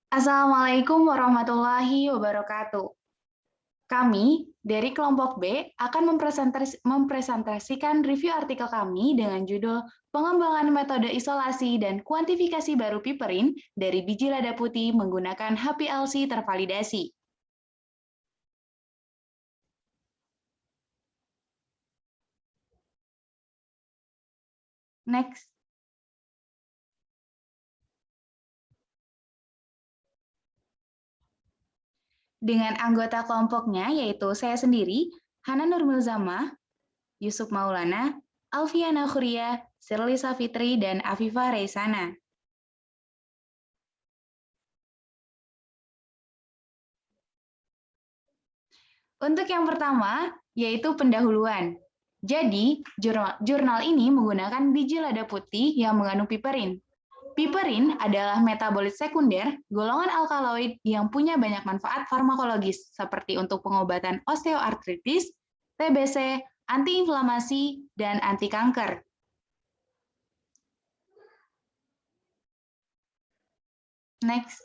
Assalamualaikum warahmatullahi wabarakatuh. Kami dari kelompok B akan mempresentasikan review artikel kami dengan judul Pengembangan Metode Isolasi dan Kuantifikasi Baru Piperin dari Biji Lada Putih menggunakan HPLC tervalidasi. Next. Dengan anggota kelompoknya yaitu saya sendiri, Hana Nurmilzama, Yusuf Maulana, Alfiana Khuria, Sirli Safitri, dan Afifah Reisana. Untuk yang pertama, yaitu pendahuluan. Jadi, jurnal ini menggunakan biji lada putih yang mengandung piperin. Piperin adalah metabolit sekunder, golongan alkaloid yang punya banyak manfaat farmakologis, seperti untuk pengobatan osteoartritis, TBC, antiinflamasi, dan anti kanker. Next.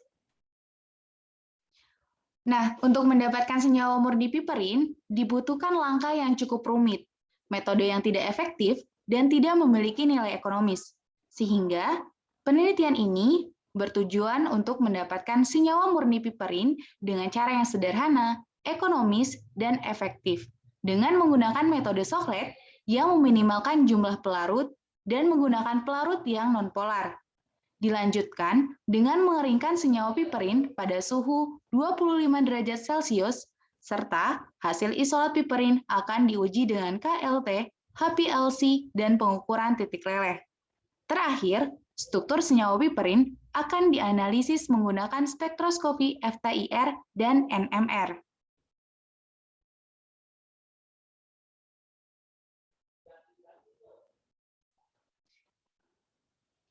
Nah, untuk mendapatkan senyawa murni piperin, dibutuhkan langkah yang cukup rumit, metode yang tidak efektif, dan tidak memiliki nilai ekonomis. Sehingga, penelitian ini bertujuan untuk mendapatkan senyawa murni piperin dengan cara yang sederhana, ekonomis, dan efektif, dengan menggunakan metode Sochlet yang meminimalkan jumlah pelarut dan menggunakan pelarut yang nonpolar. Dilanjutkan dengan mengeringkan senyawa piperin pada suhu 25 derajat Celcius, serta hasil isolat piperin akan diuji dengan KLT, HPLC, dan pengukuran titik leleh. Terakhir, struktur senyawa piperin akan dianalisis menggunakan spektroskopi FTIR dan NMR.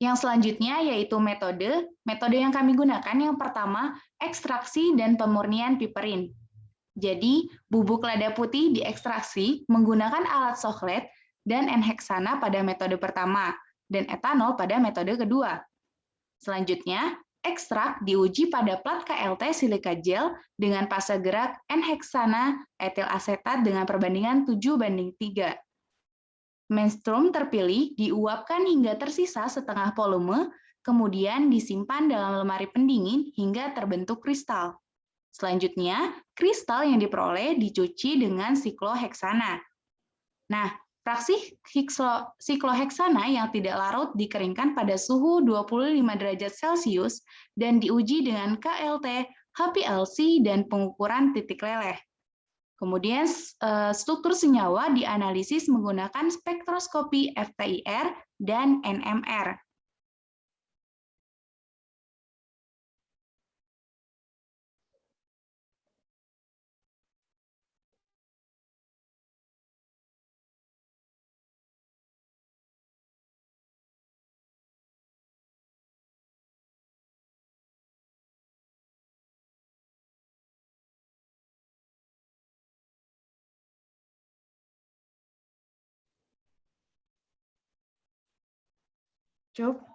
Yang selanjutnya yaitu metode yang kami gunakan yang pertama, ekstraksi dan pemurnian piperin. Jadi, bubuk lada putih diekstraksi menggunakan alat Sochlet dan N-heksana pada metode pertama, dan etanol pada metode kedua. Selanjutnya, ekstrak diuji pada plat KLT silika gel dengan fase gerak N-heksana etil asetat dengan perbandingan 7:3. Menstrum terpilih diuapkan hingga tersisa setengah volume, kemudian disimpan dalam lemari pendingin hingga terbentuk kristal. Selanjutnya, kristal yang diperoleh dicuci dengan sikloheksana. Nah, fraksi sikloheksana yang tidak larut dikeringkan pada suhu 25 derajat Celcius dan diuji dengan KLT, HPLC, dan pengukuran titik leleh. Kemudian struktur senyawa dianalisis menggunakan spektroskopi FTIR dan NMR. Cukup.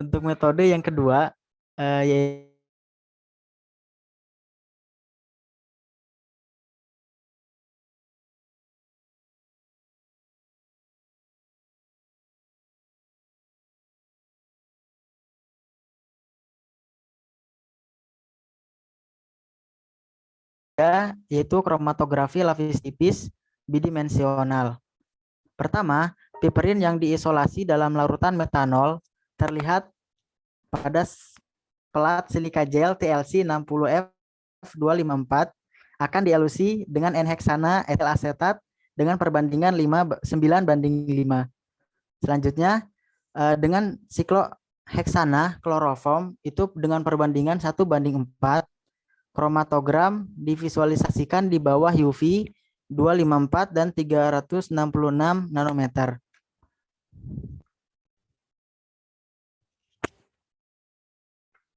Untuk metode yang kedua, yaitu kromatografi lapis tipis bidimensional. Pertama, piperin yang diisolasi dalam larutan metanol terlihat pada plat silika gel TLC 60F254 akan dialusi dengan N-heksana etil asetat dengan perbandingan 9:5. Selanjutnya, dengan sikloheksana kloroform itu dengan perbandingan 1:4. Kromatogram divisualisasikan di bawah UV 254 dan 366 nanometer.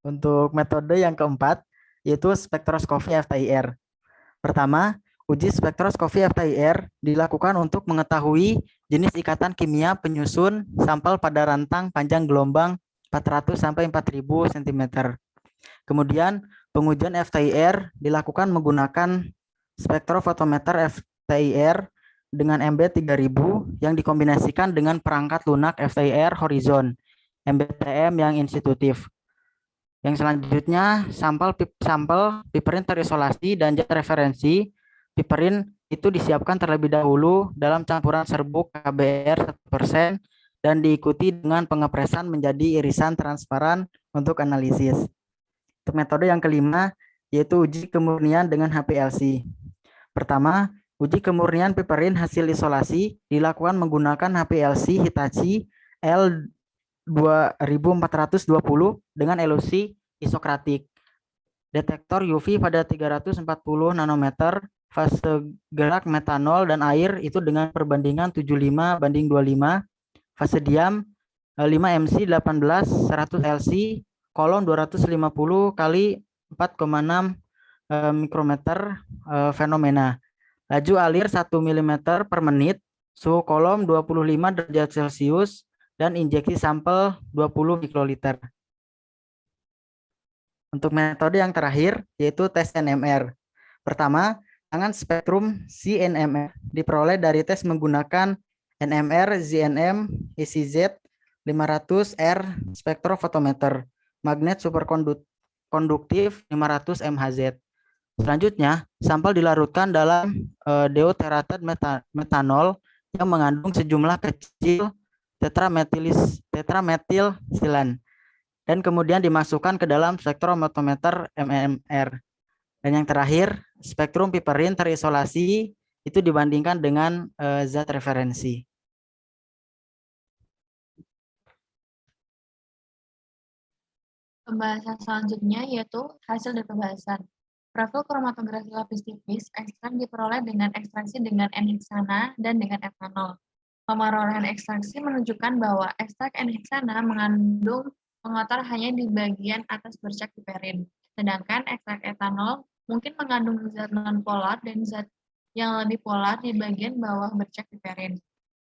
Untuk metode yang keempat, yaitu spektroskopi FTIR. Pertama, Uji spektroskopi FTIR dilakukan untuk mengetahui jenis ikatan kimia penyusun sampel pada rantang panjang gelombang 400 sampai 4000 cm. Kemudian pengujian FTIR dilakukan menggunakan spektrofotometer FTIR dengan MB 3000 yang dikombinasikan dengan perangkat lunak FTIR horizon MBTM yang institutif. Yang selanjutnya sampel piperin terisolasi dan zat referensi. Piperin itu disiapkan terlebih dahulu dalam campuran serbuk KBR 1% dan diikuti dengan pengepresan menjadi irisan transparan untuk analisis. Untuk metode yang kelima yaitu uji kemurnian dengan HPLC. Pertama, uji kemurnian piperin hasil isolasi dilakukan menggunakan HPLC Hitachi L2420 dengan elusi isokratik. Detektor UV pada 340 nanometer, fase gerak metanol dan air itu dengan perbandingan 75:25, fase diam 5 MC 18 100 LC, kolom 250 kali 4,6 mikrometer fenomena. Laju alir 1 mm per menit, suhu kolom 25 derajat Celcius, dan injeksi sampel 20 mikroliter. Untuk metode yang terakhir yaitu tes NMR. Pertama, tangan spektrum CNMR diperoleh dari tes menggunakan NMR ZNM ECZ 500R spektrofotometer magnet superkonduktif 500 MHz. Selanjutnya, sampel dilarutkan dalam deuterated metanol yang mengandung sejumlah kecil tetrametilsilan dan kemudian dimasukkan ke dalam spektrofotometer NMR. Dan yang terakhir, spektrum piperin terisolasi itu dibandingkan dengan zat referensi. Pembahasan selanjutnya yaitu hasil dari pembahasan. Profil kromatografi lapis tipis ekstrak diperoleh dengan ekstraksi dengan N-heksana dan dengan etanol. Pemerolehan ekstraksi menunjukkan bahwa ekstrak N-heksana mengandung pengotor hanya di bagian atas bercak piperin, sedangkan ekstrak etanol mungkin mengandung zat non-polar dan zat yang lebih polar di bagian bawah bercak piperin.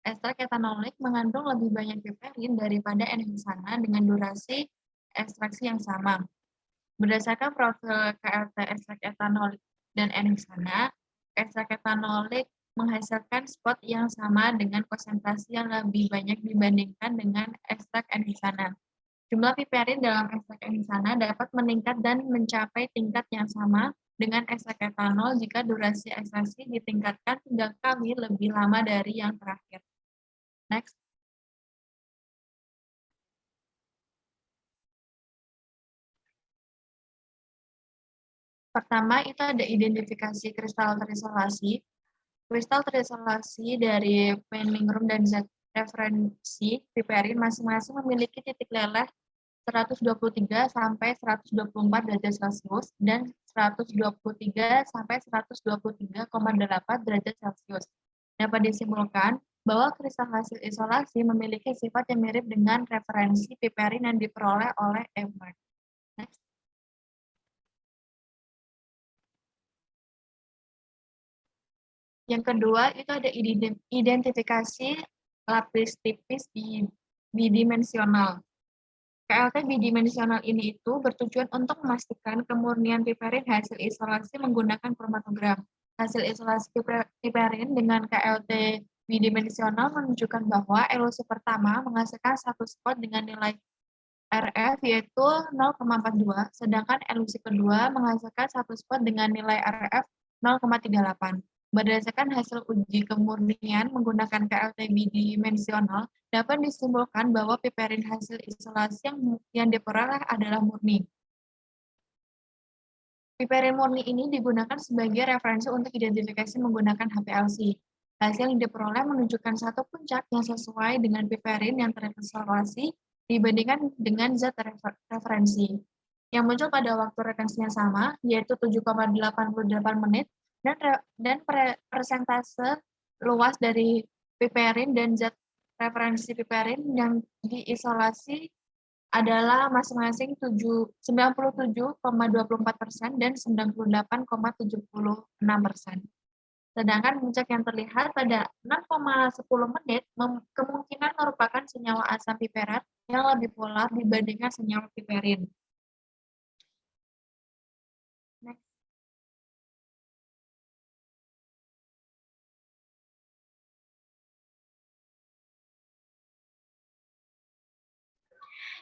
Ekstrak etanolik mengandung lebih banyak piperin daripada N-heksana dengan durasi ekstraksi yang sama. Berdasarkan profil KLT ekstrak etanolik dan N-heksana, ekstrak etanolik menghasilkan spot yang sama dengan konsentrasi yang lebih banyak dibandingkan dengan ekstrak N-heksana. Jumlah piperin dalam ekstrak N-heksana dapat meningkat dan mencapai tingkat yang sama dengan ekstrak etanol jika durasi ekstraksi ditingkatkan 3 kali lebih lama dari yang terakhir. Next. Pertama, itu ada identifikasi kristal terisolasi. Kristal terisolasi dari Penning-Rum dan zat referensi piperin masing-masing memiliki titik leleh 123 sampai 124 derajat Celcius dan 123 sampai 123,8 derajat Celcius. Dapat disimpulkan bahwa kristal hasil isolasi memiliki sifat yang mirip dengan referensi piperin yang diperoleh oleh Ewert. Next. Yang kedua, itu ada identifikasi lapis tipis bidimensional. KLT bidimensional ini itu bertujuan untuk memastikan kemurnian piperin hasil isolasi menggunakan kromatogram. Hasil isolasi piperin dengan KLT bidimensional menunjukkan bahwa elusi pertama menghasilkan satu spot dengan nilai RF yaitu 0,42, sedangkan elusi kedua menghasilkan satu spot dengan nilai RF 0,38. Berdasarkan hasil uji kemurnian menggunakan KLT bidimensional, dapat disimpulkan bahwa piperin hasil isolasi yang diperoleh adalah murni. Piperin murni ini digunakan sebagai referensi untuk identifikasi menggunakan HPLC. Hasil yang diperoleh menunjukkan satu puncak yang sesuai dengan piperin yang terisolasi dibandingkan dengan zat referensi. Yang muncul pada waktu referensinya sama, yaitu 7,88 menit, dan persentase luas dari piperin dan zat referensi piperin yang diisolasi adalah masing-masing 97,24% dan 98,76%. Sedangkan puncak yang terlihat pada 6,10 menit kemungkinan merupakan senyawa asam piperat yang lebih polar dibandingkan senyawa piperin. Next.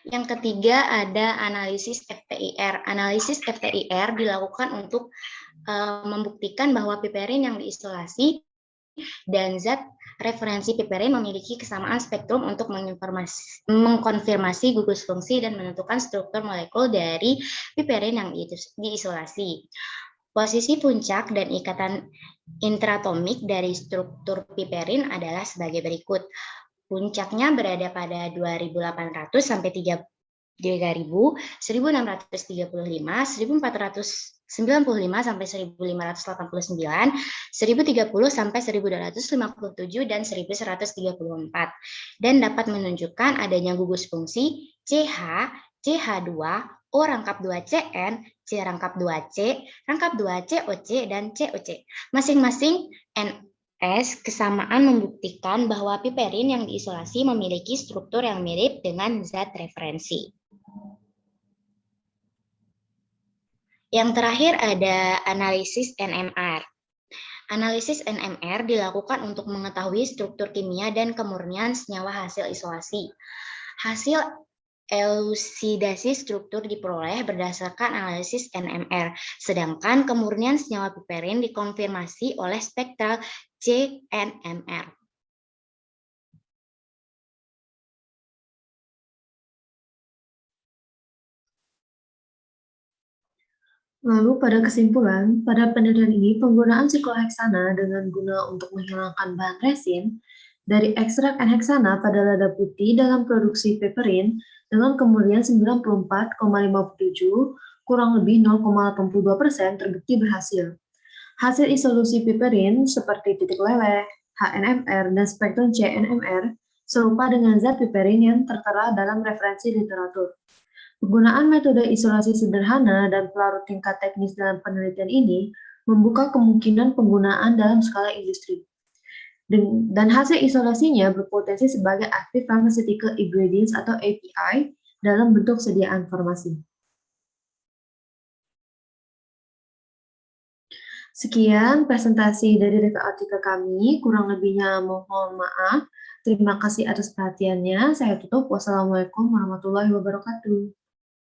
Yang ketiga ada analisis FTIR. Analisis FTIR dilakukan untuk membuktikan bahwa piperin yang diisolasi dan zat referensi piperin memiliki kesamaan spektrum untuk mengkonfirmasi gugus fungsi dan menentukan struktur molekul dari piperin yang diisolasi. Posisi puncak dan ikatan intratomik dari struktur piperin adalah sebagai berikut. Puncaknya berada pada 2.800 sampai 3.000, 1.635, 1.495 sampai 1.589, 1.030 sampai 1.257 dan 1.134, dan dapat menunjukkan adanya gugus fungsi CH, CH2, O rangkap 2CN, C rangkap 2C, rangkap 2COC, dan COC. Masing-masing NS kesamaan membuktikan bahwa piperin yang diisolasi memiliki struktur yang mirip dengan zat referensi. Yang terakhir ada analisis NMR. Analisis NMR dilakukan untuk mengetahui struktur kimia dan kemurnian senyawa hasil isolasi. Hasil elusidasi struktur diperoleh berdasarkan analisis NMR, sedangkan kemurnian senyawa piperin dikonfirmasi oleh spektral CNMR. Lalu pada kesimpulan, pada penelitian ini penggunaan sikloheksana dengan guna untuk menghilangkan bahan resin dari ekstrak N-heksana pada lada putih dalam produksi piperin dengan kemurnian 94,57 kurang lebih 0,82% terbukti berhasil. Hasil isolusi piperin seperti titik leleh, HNMR, dan spektrum CNMR serupa dengan zat piperin yang tertera dalam referensi literatur. Penggunaan metode isolasi sederhana dan pelarut tingkat teknis dalam penelitian ini membuka kemungkinan penggunaan dalam skala industri. Dan hasil isolasinya berpotensi sebagai active pharmaceutical ingredients atau API dalam bentuk sediaan farmasi. Sekian presentasi dari review artikel kami, kurang lebihnya mohon maaf. Terima kasih atas perhatiannya. Saya tutup. Wassalamualaikum warahmatullahi wabarakatuh.